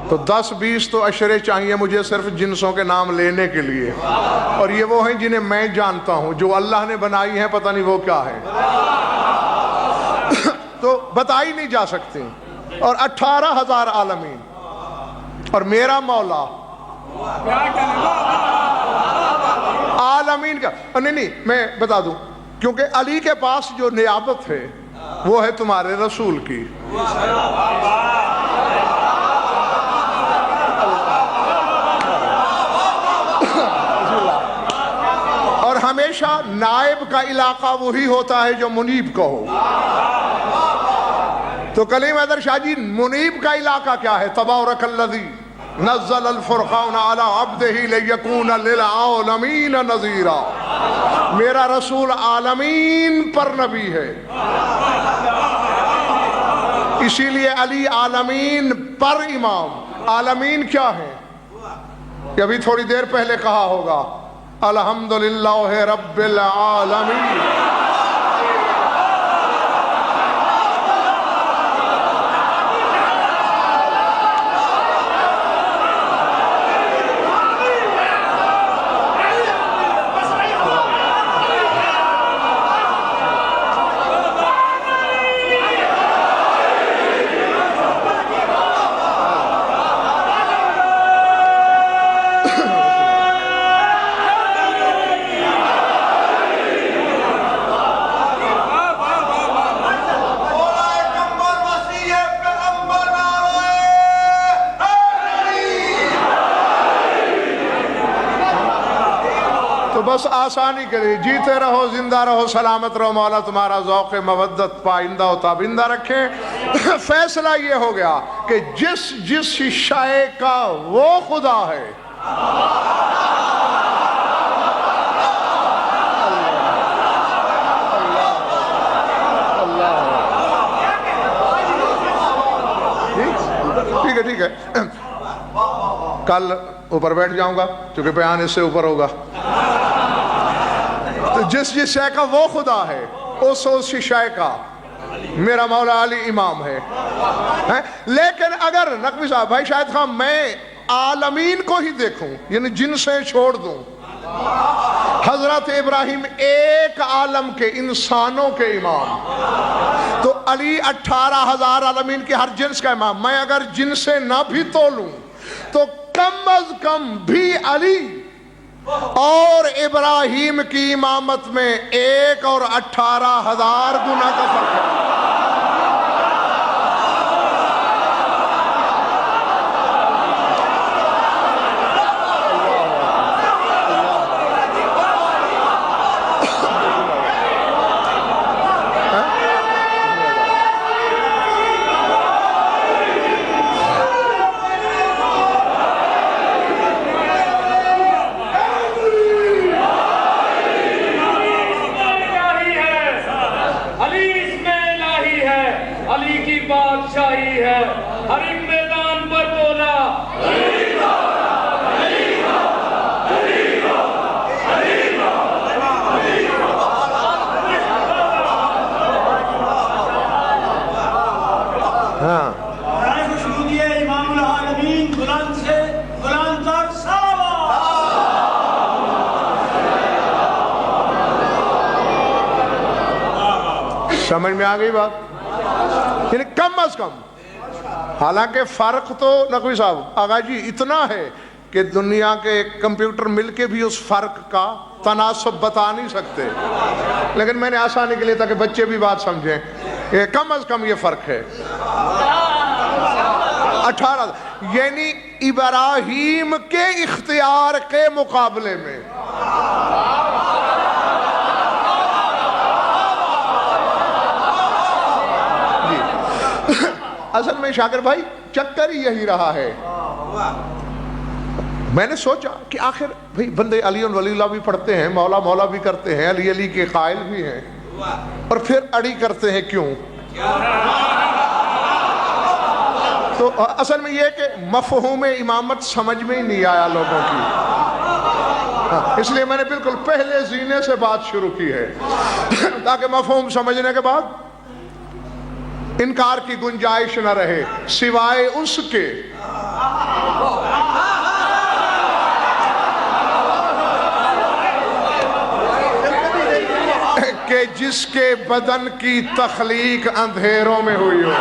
تو 10-20 تو اشرے چاہیے مجھے صرف جنسوں کے نام لینے کے لیے، اور یہ وہ ہیں جنہیں میں جانتا ہوں، جو اللہ نے بنائی ہیں پتہ نہیں وہ کیا ہے، تو بتائی نہیں جا سکتی۔ اور 18,000 عالمین، اور میرا مولا عالمین کا نہیں میں بتا دوں، کیونکہ علی کے پاس جو نیابت ہے وہ ہے تمہارے رسول کی، اور ہمیشہ نائب کا علاقہ وہی ہوتا ہے جو منیب کا ہو۔ تو کلیم حیدر شاہ جی، منیب کا علاقہ کیا ہے؟ تبارک الذی نزل الفرقان علی عبدہ لیکون للعالمین نذیرا، میرا رسول عالمین پر نبی ہے، اسی لیے علی عالمین پر امام۔ عالمین کیا ہے؟ یہ ابھی تھوڑی دیر پہلے کہا ہوگا، الحمدللہ رب العالمین۔ بس آسانی کرے، جیتے رہو، زندہ رہو، سلامت رہو، مولا تمہارا ذوق مودت پائندہ و تابندہ رکھے۔ فیصلہ یہ ہو گیا کہ جس شے کا وہ خدا ہے، ٹھیک ہے ٹھیک ہے، کل اوپر بیٹھ جاؤں گا کیونکہ بیان اس سے اوپر ہوگا۔ جس شے کا وہ خدا ہے، اس شے کا میرا مولا علی امام ہے۔ لیکن اگر نقوی صاحب بھائی شاہد خان میں عالمین کو ہی دیکھوں، یعنی جن سے چھوڑ دوں، حضرت ابراہیم ایک عالم کے، انسانوں کے امام، تو علی 18,000 عالمین کے ہر جنس کا امام۔ میں اگر جن سے نہ بھی تولوں تو کم از کم بھی علی اور ابراہیم کی امامت میں 1 اور 18,000 گنا کا فرق ہے۔ سمجھ میں آ گئی بات؟ یعنی کم از کم، حالانکہ فرق تو نقوی صاحب آغا جی اتنا ہے کہ دنیا کے کمپیوٹر مل کے بھی اس فرق کا تناسب بتا نہیں سکتے، لیکن میں نے آسانی کے لیے تاکہ بچے بھی بات سمجھیں، یہ کم از کم یہ فرق ہے 18، یعنی ابراہیم کے اختیار کے مقابلے میں۔ اصل میں شاکر بھائی چکر ہی یہی رہا ہے۔ میں نے سوچا کہ آخر بھئی بندے علی ولی اللہ بھی پڑھتے ہیں، مولا مولا بھی کرتے ہیں، علی علی کے قائل بھی ہیں، اور پھر اڑی کرتے ہیں کیوں؟ تو اصل میں یہ کہ مفہوم امامت سمجھ میں ہی نہیں آیا لوگوں کی، اس لیے میں نے بالکل پہلے زینے سے بات شروع کی ہے تاکہ مفہوم سمجھنے کے بعد انکار کی گنجائش نہ رہے سوائے اس کے کہ جس کے بدن کی تخلیق اندھیروں میں ہوئی ہو.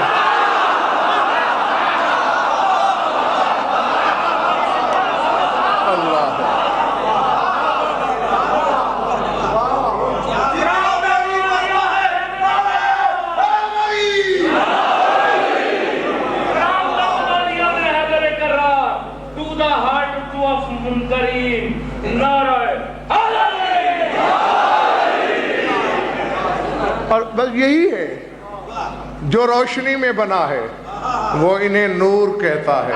اور بس یہی ہے جو روشنی میں بنا ہے وہ انہیں نور کہتا ہے.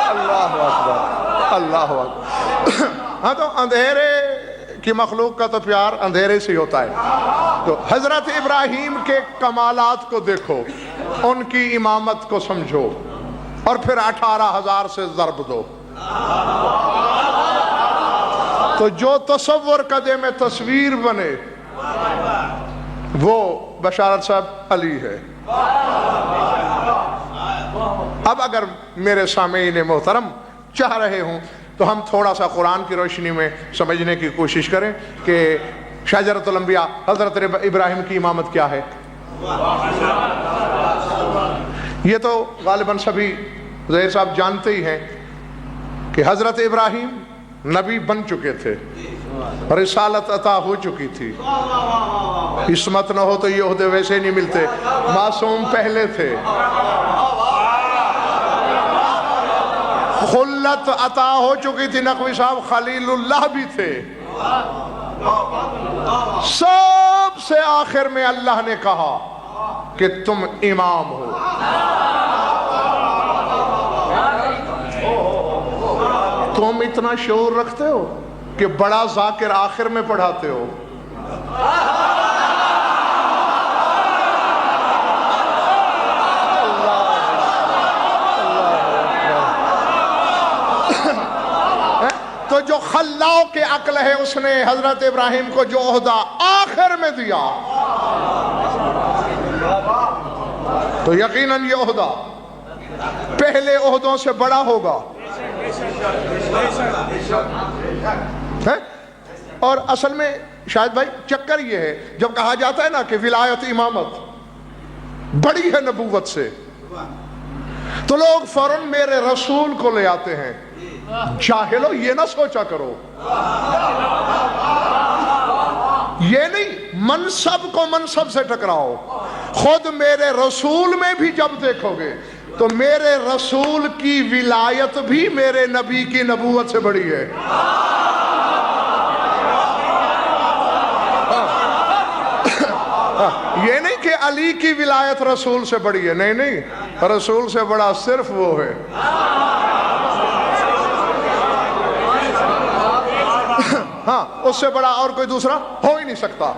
اللہ اکبر اللہ اکبر. ہاں تو اندھیرے کی مخلوق کا تو پیار اندھیرے سے ہوتا ہے. تو حضرت ابراہیم کے کمالات کو دیکھو, ان کی امامت کو سمجھو, اور پھر 18,000 سے ضرب دو. تو جو تصور قدے میں تصویر بنے وہ بشارت صاحب علی ہے. اب اگر میرے سامعین محترم چاہ رہے ہوں تو ہم تھوڑا سا قرآن کی روشنی میں سمجھنے کی کوشش کریں کہ شجرۃ الانبیاء حضرت ابراہیم کی امامت کیا ہے. یہ تو غالباً سبھی ظاہر صاحب جانتے ہی ہیں کہ حضرت ابراہیم نبی بن چکے تھے, رسالت عطا ہو چکی تھی. عصمت نہ ہو تو یہ عہدے ویسے نہیں ملتے. معصوم پہلے تھے, خلت عطا ہو چکی تھی. نقوی صاحب خلیل اللہ بھی تھے. سب سے آخر میں اللہ نے کہا کہ تم امام ہو. تم اتنا شعور رکھتے ہو کہ بڑا ذاکر آخر میں پڑھاتے ہو. تو جو خلاق کے عقل ہے اس نے حضرت ابراہیم کو جو عہدہ آخر میں دیا تو یقیناً یہ عہدہ پہلے عہدوں سے بڑا ہوگا. اور اصل میں شاید بھائی چکر یہ ہے, جب کہا جاتا ہے نا کہ ولایت امامت بڑی ہے نبوت سے, تو لوگ فوراً میرے رسول کو لے آتے ہیں. جاہلو یہ نہ سوچا کرو, یہ نہیں منصب کو منصب سے ٹکراؤ. خود میرے رسول میں بھی جب دیکھو گے تو میرے رسول کی ولایت بھی میرے نبی کی نبوت سے بڑی ہے. یہ نہیں کہ علی کی ولایت رسول سے بڑی ہے, نہیں نہیں, رسول سے بڑا صرف وہ ہے. ہاں اس سے بڑا اور کوئی دوسرا ہو ہی نہیں سکتا.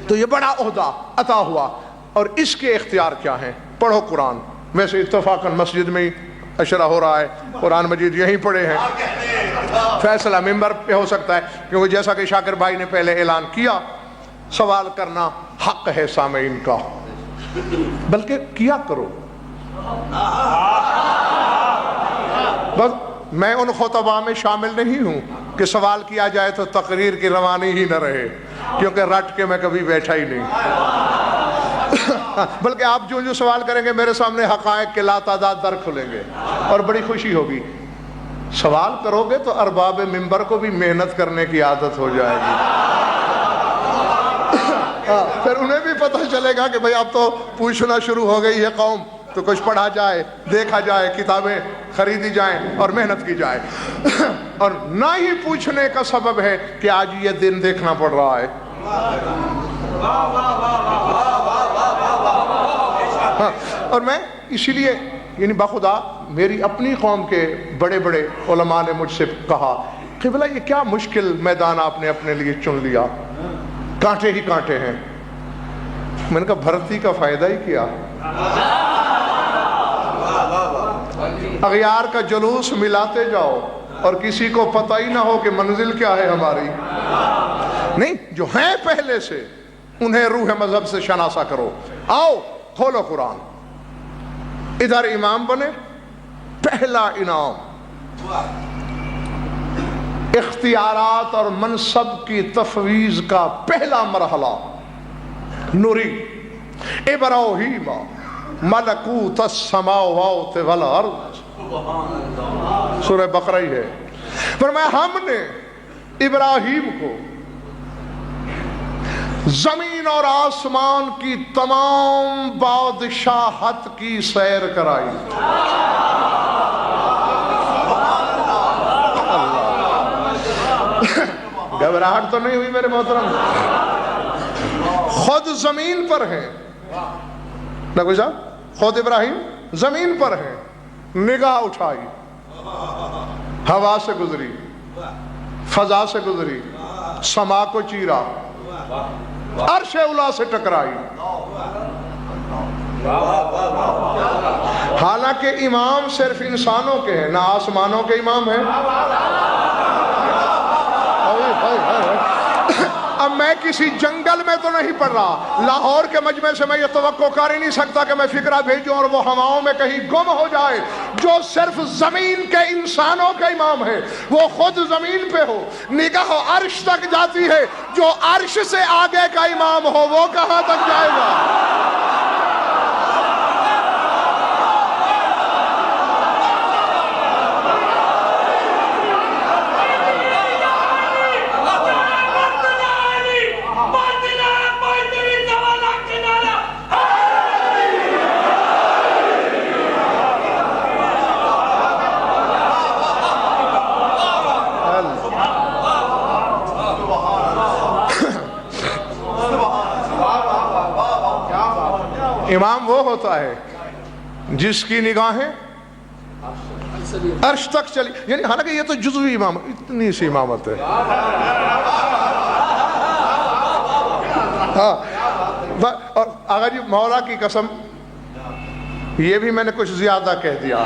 تو یہ بڑا عہدہ عطا ہوا, اور اس کے اختیار کیا ہیں؟ پڑھو قرآن. ویسے اتفاقاً مسجد میں ہی اشرا ہو رہا ہے, قرآن مجید یہیں پڑھے ہیں. فیصلہ ممبر پہ ہو سکتا ہے, کیونکہ جیسا کہ شاکر بھائی نے پہلے اعلان کیا, سوال کرنا حق ہے سامعین کا, بلکہ کیا کرو. بس میں ان خطباء میں شامل نہیں ہوں کہ سوال کیا جائے تو تقریر کی روانی ہی نہ رہے, کیونکہ رٹ کے میں کبھی بیٹھا ہی نہیں. بلکہ آپ جو سوال کریں گے میرے سامنے حقائق کے لا تعداد در کھلیں گے, اور بڑی خوشی ہوگی. سوال کرو گے تو ارباب منبر کو بھی محنت کرنے کی عادت ہو جائے گی. پھر انہیں بھی پتہ چلے گا کہ بھئی اب تو پوچھنا شروع ہو گئی ہے قوم, تو کچھ پڑھا جائے, دیکھا جائے, کتابیں خریدی جائیں اور محنت کی جائے. اور نہ ہی پوچھنے کا سبب ہے کہ آج یہ دن دیکھنا پڑ رہا ہے. اور میں اسی لیے یعنی بخدا میری اپنی قوم کے بڑے بڑے علماء نے مجھ سے کہا کہ بھلا یہ کیا مشکل میدان آپ نے اپنے لیے چن لیا, کانٹے ہی کانٹے ہیں. میں نے کہا بھرتی کا فائدہ ہی کیا, اغیار کا جلوس ملاتے جاؤ, اور کسی کو پتہ ہی نہ ہو کہ منزل کیا ہے ہماری. نہیں، جو ہیں پہلے سے انہیں روح مذہب سے شناسا کرو. آؤ کھولو قرآن. ادھر امام بنے. پہلا انعام اختیارات اور منصب کی تفویض کا پہلا مرحلہ. نوری ابراہیم ملکوت السماوات والارض. سورہ بقرہ ہی ہے. فرمایا ہم نے ابراہیم کو زمین اور آسمان کی تمام بادشاہت کی سیر کرائی. گھبراہٹ تو نہیں ہوئی میرے محترم؟ خود زمین پر ہیں نقوی صاحب، خود ابراہیم زمین پر ہیں. نگاہ اٹھائی، ہوا سے گزری، فضا سے گزری، سما کو چیرا، عرش اولا سے ٹکرائی. حالانکہ امام صرف انسانوں کے ہیں، نہ آسمانوں کے امام ہیں. اب میں کسی جنگل میں تو نہیں پڑھ رہا. لاہور کے مجمع سے میں یہ توقع کر ہی نہیں سکتا کہ میں فکرہ بھیجوں اور وہ ہواؤں میں کہیں گم ہو جائے. جو صرف زمین کے انسانوں کا امام ہے وہ خود زمین پہ ہو، نگاہ عرش تک جاتی ہے. جو عرش سے آگے کا امام ہو وہ کہاں تک جائے گا؟ امام وہ ہوتا ہے جس کی نگاہیں عرش تک چلی. یعنی حالانکہ یہ تو جزوی امام، اتنی سی امامت ہے. ہاں، اور آقا جی مولا کی قسم یہ بھی میں نے کچھ زیادہ کہہ دیا.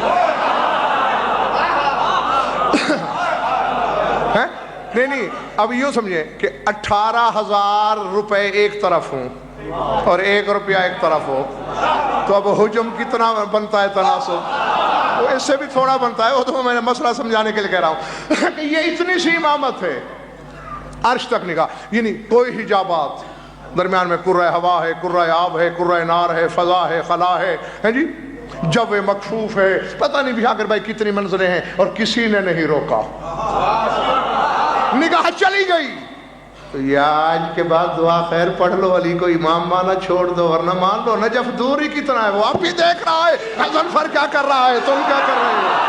نہیں، اب یوں سمجھیں کہ 18,000 روپے ایک طرف ہوں اور 1 روپیہ ایک طرف ہو تو اب حجم کتنا بنتا ہے تناسب؟ تو اس سے بھی تھوڑا بنتا ہے. وہ تو میں نے مسئلہ سمجھانے کے لیے کہہ رہا ہوں کہ یہ اتنی سی امامت ہے. عرش تک نگاہ، یعنی کوئی حجابات، درمیان میں کرۂ ہوا ہے، کرۂ آب ہے، کرۂ نار ہے، فضا ہے، خلا ہے جی، جو مکشوف ہے. پتہ نہیں بھی اگر بھائی کتنی منزلیں ہیں اور کسی نے نہیں روکا. نگاہ چلی گئی تو یا آج کے بعد دعا خیر پڑھ لو، علی کو امام مانا چھوڑ دو، ورنہ مان لو نجف دوری کتنا ہے. وہ اب بھی دیکھ رہا ہے غضنفر کیا کر رہا ہے، تم کیا کر رہے ہو.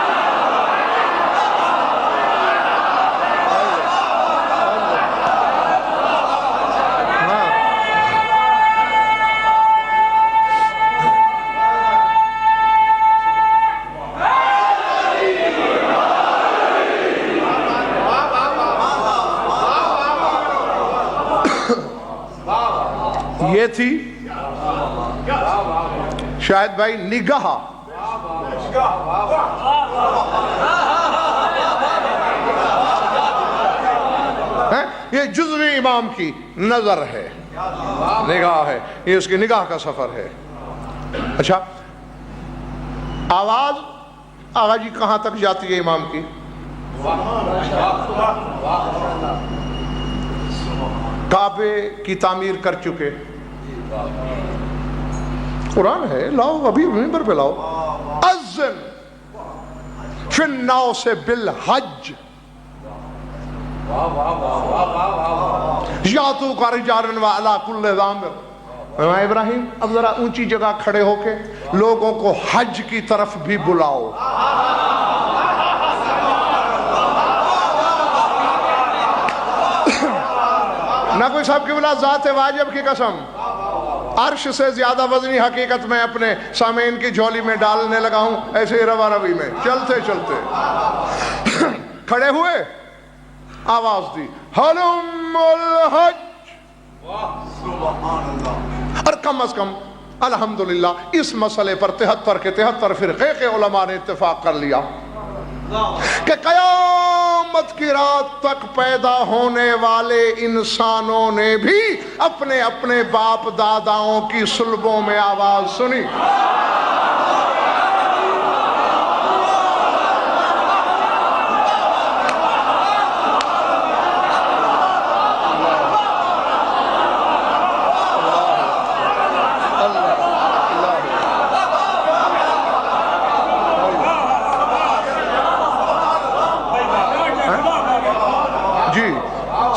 یہ تھی شاید بھائی نگاہ. یہ جزوی امام کی نظر ہے، نگاہ ہے، یہ اس کی نگاہ کا سفر ہے. اچھا، آواز آقا جی کہاں تک جاتی ہے امام کی؟ کعبے کی تعمیر کر چکے، قرآن ہے، لاؤ ابھی منبر پہ لاؤ. اذن فی الناس بالحج یاتوک رجالا وعلی کل ضامر. ابراہیم اب ذرا اونچی جگہ کھڑے ہو کے لوگوں کو حج کی طرف بھی بلاؤ. نقوی صاحب کی بلا ذات واجب کی قسم، عرش سے زیادہ وزنی حقیقت میں اپنے سامعین کی جھولی میں ڈالنے لگا ہوں. ایسے ہی روا روی میں چلتے چلتے کھڑے ہوئے، آواز دی حلم الحج. اور کم از کم الحمدللہ اس مسئلے پر 73 کے 73 فرقے کے علماء نے اتفاق کر لیا. کہ قیامت کی رات تک پیدا ہونے والے انسانوں نے بھی اپنے اپنے باپ داداؤں کی صلبوں میں آواز سنی.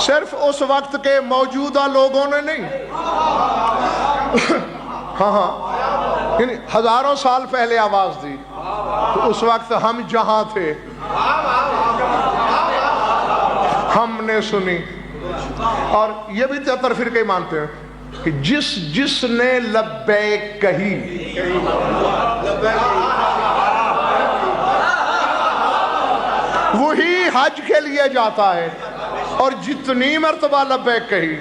صرف اس وقت کے موجودہ لوگوں نے نہیں، ہاں یعنی ہزاروں سال پہلے آواز دی تو اس وقت ہم جہاں تھے ہم نے سنی. اور یہ بھی 73 فرقے مانتے ہیں کہ جس نے لبیک کہی وہی حج کے لیے جاتا ہے، اور جتنی مرتبہ لبیک کہی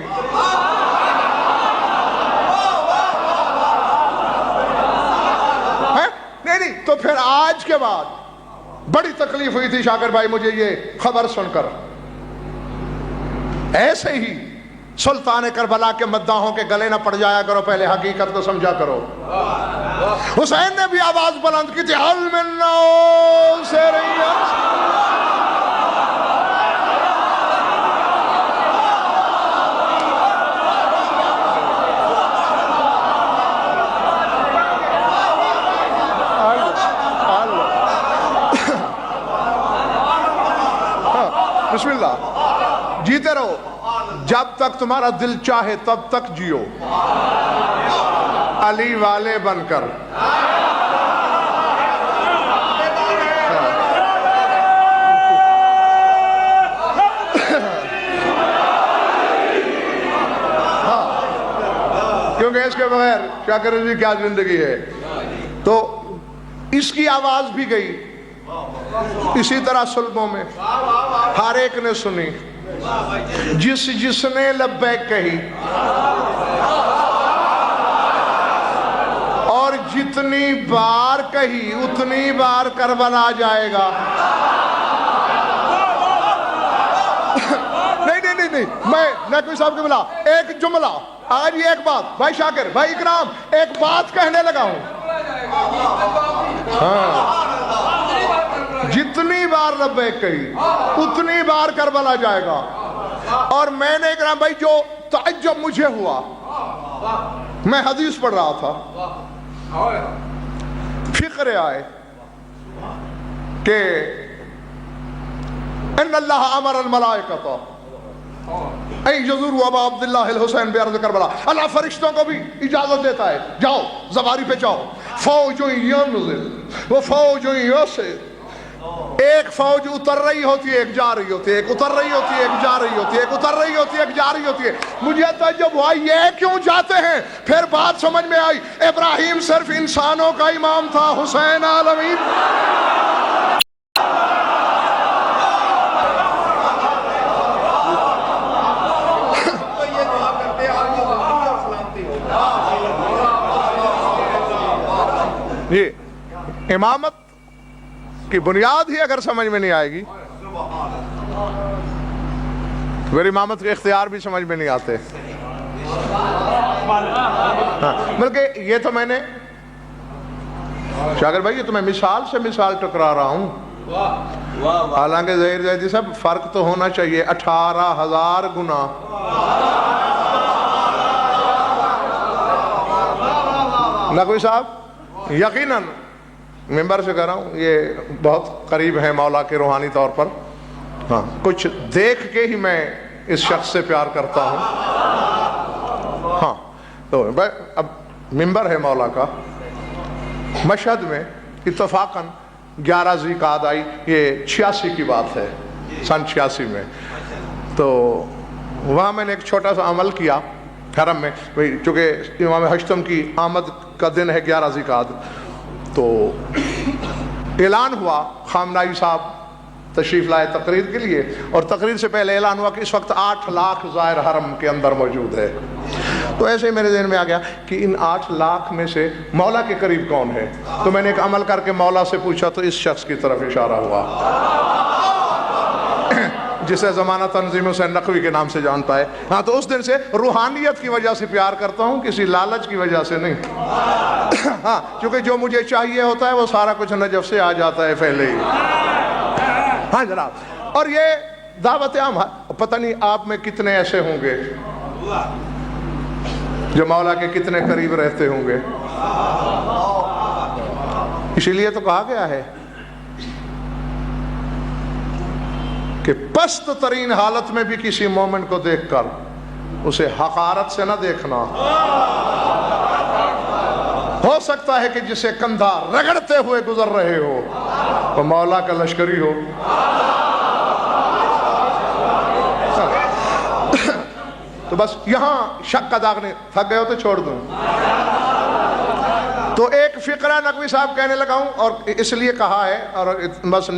نہیں تو پھر آج کے بعد بڑی تکلیف ہوئی تھی شاکر بھائی مجھے یہ خبر سن کر. ایسے ہی سلطان کربلا کے مداحوں کے گلے نہ پڑ جایا کرو، پہلے حقیقت کو سمجھا کرو. حسین نے بھی آواز بلند کی تھی، حل من بسم اللہ. جیتے رہو جب تک تمہارا دل چاہے تب تک جیو علی والے بن کر. کیونکہ اس کے بغیر شاکر رضوی کیا زندگی ہے. تو اس کی آواز بھی گئی اسی طرح صلبوں میں، ہر ایک نے سنی. جس نے لبیک کہی اور جتنی بار کہی اتنی بار کربلا جائے گا. نہیں میں نقوی صاحب کے بلا ایک جملہ آج یہ ایک بات، بھائی شاکر بھائی اکرام ایک بات کہنے لگا ہوں. جتنی بار لبیک کہی اتنی بار کربلا جائے گا. اور میں نے اکرام بھائی جو تعجب مجھے ہوا، میں حدیث پڑھ رہا تھا، فکر آئے کہ ان اللہ امر الملائکۃ این یزوروا ابا عبداللہ الحسین بارض کربلا. اللہ فرشتوں کو بھی اجازت دیتا ہے جاؤ زواری پہ جاؤ. فوج ینزل و فوج یوسف، ایک فوج اتر رہی ہوتی ہے ایک جا رہی ہوتی ہے، ایک اتر رہی ہوتی ہے ایک جا رہی ہوتی ہے، ایک اتر رہی ہوتی ہے ایک جا رہی ہوتی ہے. مجھے تعجب ہوا یہ کیوں جاتے ہیں. پھر بات سمجھ میں آئی، ابراہیم صرف انسانوں کا امام تھا، حسین عالمین. یہ امامت کی بنیاد ہی اگر سمجھ میں نہیں آئے گی تو پھر امامت کے اختیار بھی سمجھ میں نہیں آتے. بلکہ یہ تو میں نے شاکر بھائی یہ تو میں مثال سے مثال ٹکرا رہا ہوں. حالانکہ ظہیر زیدی صاحب فرق تو ہونا چاہیے 18,000 گنا. نقوی صاحب یقیناً ممبر سے کہہ رہا ہوں یہ بہت قریب ہے مولا کے روحانی طور پر. ہاں کچھ دیکھ کے ہی میں اس شخص سے پیار کرتا ہوں. ہاں تو اب ممبر ہے مولا کا. مشہد میں اتفاقاً 11 ذی-القعدہ آئی، یہ 86 کی بات ہے، سن 86 میں. تو وہاں میں نے ایک چھوٹا سا عمل کیا حرم میں، چونکہ امام ہشتم کی آمد کا دن ہے 11 ذی-القعدہ. تو اعلان ہوا، خامنائی صاحب تشریف لائے تقریر کے لیے، اور تقریر سے پہلے اعلان ہوا کہ اس وقت 8 لاکھ زائر حرم کے اندر موجود ہے. تو ایسے ہی میرے ذہن میں آ گیا کہ ان 8 لاکھ میں سے مولا کے قریب کون ہے؟ تو میں نے ایک عمل کر کے مولا سے پوچھا تو اس شخص کی طرف اشارہ ہوا جسے زمانہ تنظیم حسین نقوی کے نام سے جانتا ہے. ہاں تو اس دن سے روحانیت کی وجہ سے پیار کرتا ہوں، کسی لالچ کی وجہ سے نہیں. ہاں کیونکہ جو مجھے چاہیے ہوتا ہے وہ سارا کچھ نجف سے آ جاتا ہے پہلے ہی. ہاں جناب، اور یہ دعوت عام ہے. پتہ نہیں آپ میں کتنے ایسے ہوں گے جو مولا کے کتنے قریب رہتے ہوں گے. اسی لیے تو کہا گیا ہے کہ پست ترین حالت میں بھی کسی مومن کو دیکھ کر اسے حقارت سے نہ دیکھنا. ہو سکتا ہے کہ جسے کندھا رگڑتے ہوئے گزر رہے ہو وہ مولا کا لشکری ہو. تو بس یہاں شک کا داغ نہیں. تھک گئے ہو تو چھوڑ دوں. تو ایک فقرہ نقوی صاحب کہنے لگا ہوں اور اس لیے کہا ہے اور بس